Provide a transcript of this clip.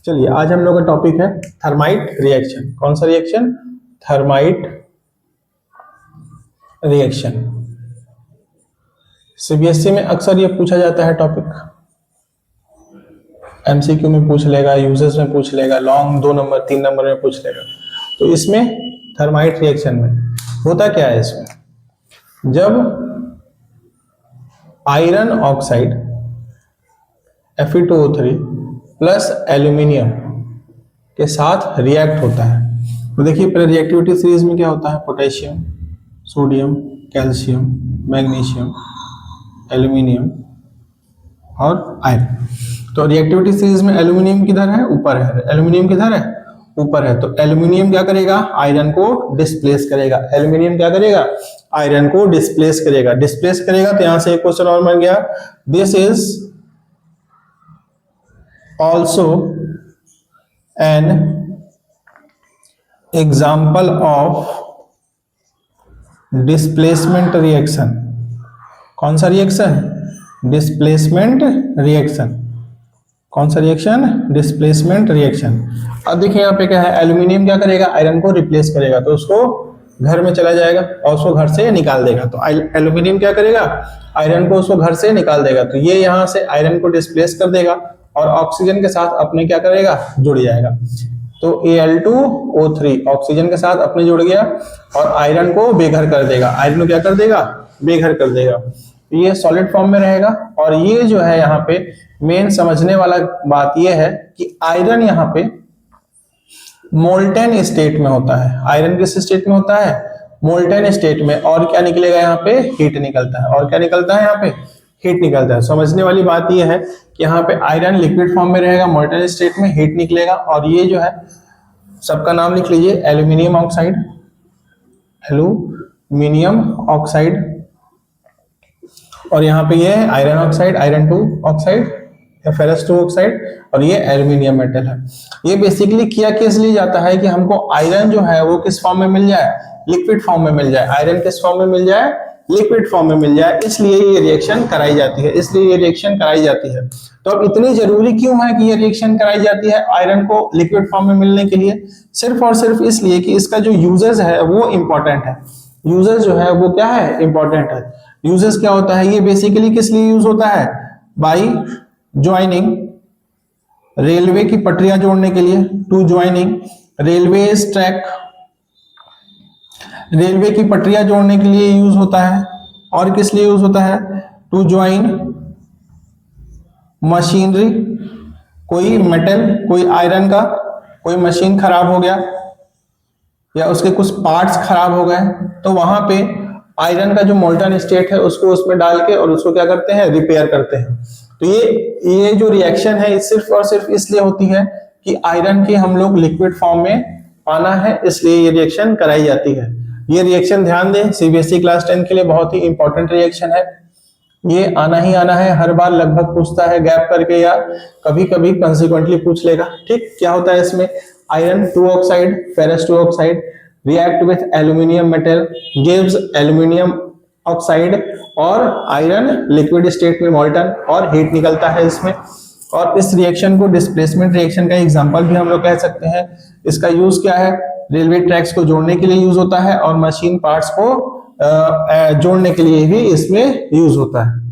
चलिए आज हम लोग का टॉपिक है थर्माइट रिएक्शन। कौन सा रिएक्शन? Thermite reaction. सीबीएसई में अक्सर ये पूछा जाता है टॉपिक, एमसीक्यू में पूछ लेगा, यूजेस में पूछ लेगा, लॉन्ग 2 नंबर 3 नंबर में पूछ लेगा। तो इसमें थर्माइट रिएक्शन में होता क्या है? इसमें जब iron oxide Fe2O3 plus aluminium के साथ रिएक्ट होता है, तो देखिए पहले रिएक्टिविटी सीरीज में क्या होता है? Potassium, sodium, calcium, magnesium, aluminium और आयरन। तो रिएक्टिविटी सीरीज में एल्यूमिनियम किधर है? ऊपर है। एल्यूमिनियम किधर है? ऊपर है। तो एल्यूमिनियम क्या करेगा? आयरन को डिस्प्लेस करेगा। एल्यूमिनियम क्या करेगा? आयरन को डिस्प्लेस करेगा। डिस्प्लेस करेगा तो यहां से एक क्वेश्चन और बन गया, this is also an example of displacement reaction। कौन सा रिएक्शन? Displacement reaction. कौन सा रिएक्शन? Displacement reaction. अब देखिए यहाँ पे क्या है, एल्यूमिनियम क्या करेगा? आयरन को रिप्लेस करेगा, तो उसको घर में चला जाएगा और उसको घर से निकाल देगा। तो एल्यूमिनियम क्या करेगा? आयरन को उसको घर से निकाल देगा, तो ये यहाँ से आयरन को डिस्प्लेस कर देगा और ऑक्सीजन के साथ अपने क्या करेगा? जुड़ जाएगा। तो Al2O3 ऑक्सीजन के साथ अपने जुड़ गया और आयरन को बेघर कर देगा। आयरन को क्या कर देगा? बेघर कर देगा। ये सॉलिड फॉर्म में रहेगा। और ये जो है यहाँ पे मेन समझने वाला बात ये है कि आयरन यहाँ पे मोल्टेन स्टेट में होता है। आयरन किस स्टेट में होता है? मोल्टेन स्टेट में। और क्या निकलेगा यहाँ पे? हीट निकलता है। और क्या निकलता है यहाँ पे? हीट निकलता है। समझने वाली बात यह है कि यहाँ पे आयरन लिक्विड फॉर्म में रहेगा, मोल्टेन स्टेट में, हीट निकलेगा। और ये जो है सबका नाम लिख लीजिए, एल्यूमिनियम ऑक्साइड, एल्यूमिनियम ऑक्साइड। और यहाँ पे ये है आयरन ऑक्साइड, आयरन 2 ऑक्साइड या फेरस 2 ऑक्साइड, और ये एल्यूमिनियम मेटल है। ये बेसिकली किया किस लिए जाता है कि हमको आयरन जो है वो किस फॉर्म में मिल जाए? लिक्विड फॉर्म में मिल जाए। आयरन किस फॉर्म में मिल जाए? लिक्विड फॉर्म में मिल जाए। इसलिए ये रिएक्शन कराई जाती है। इसलिए ये रिएक्शन कराई जाती है। तो अब इतनी जरूरी क्यों है कि ये रिएक्शन कराई जाती है आयरन को लिक्विड फॉर्म में मिलने के लिए? सिर्फ और सिर्फ इसलिए कि इसका जो यूजेस है वो इंपॉर्टेंट है। यूजेस जो है वो क्या है? इंपॉर्टेंट है। यूजेस क्या होता है? ये बेसिकली किस लिए यूज होता है? बाई ज्वाइनिंग, रेलवे की पटरियां जोड़ने के लिए, to joining railway track, railway की पटरियां जोड़ने के लिए यूज होता है। और किस लिए यूज होता है? टू ज्वाइन मशीनरी, कोई मेटल, कोई आयरन का कोई मशीन खराब हो गया या उसके कुछ पार्ट्स खराब हो गए, तो वहां पे आयरन का जो मोल्टन स्टेट है उसको उसमें डाल के और उसको क्या करते हैं? रिपेयर करते हैं। तो ये जो रिएक्शन है सिर्फ और सिर्फ इसलिए होती है कि आयरन के हम लोग लिक्विड फॉर्म में पाना है, इसलिए ये रिएक्शन कराई जाती है। ये रिएक्शन ध्यान दें, सीबीएसई क्लास 10 के लिए बहुत ही इंपॉर्टेंट रिएक्शन है। ये आना ही आना है, हर बार लगभग पूछता है गैप करके या कभी कभी कंसिक्वेंटली पूछ लेगा। ठीक, क्या होता है इसमें? Iron 2 oxide, ferrous 2 oxide react with aluminium metal gives aluminium oxide और आयरन लिक्विड स्टेट में मोल्टन और हीट निकलता है इसमें। और इस रिएक्शन को डिस्प्लेसमेंट रिएक्शन का एग्जांपल भी हम लोग कह सकते हैं। इसका यूज क्या है? रेलवे ट्रैक्स को जोड़ने के लिए यूज होता है और मशीन पार्ट्स को जोड़ने के लिए भी इसमें यूज होता है।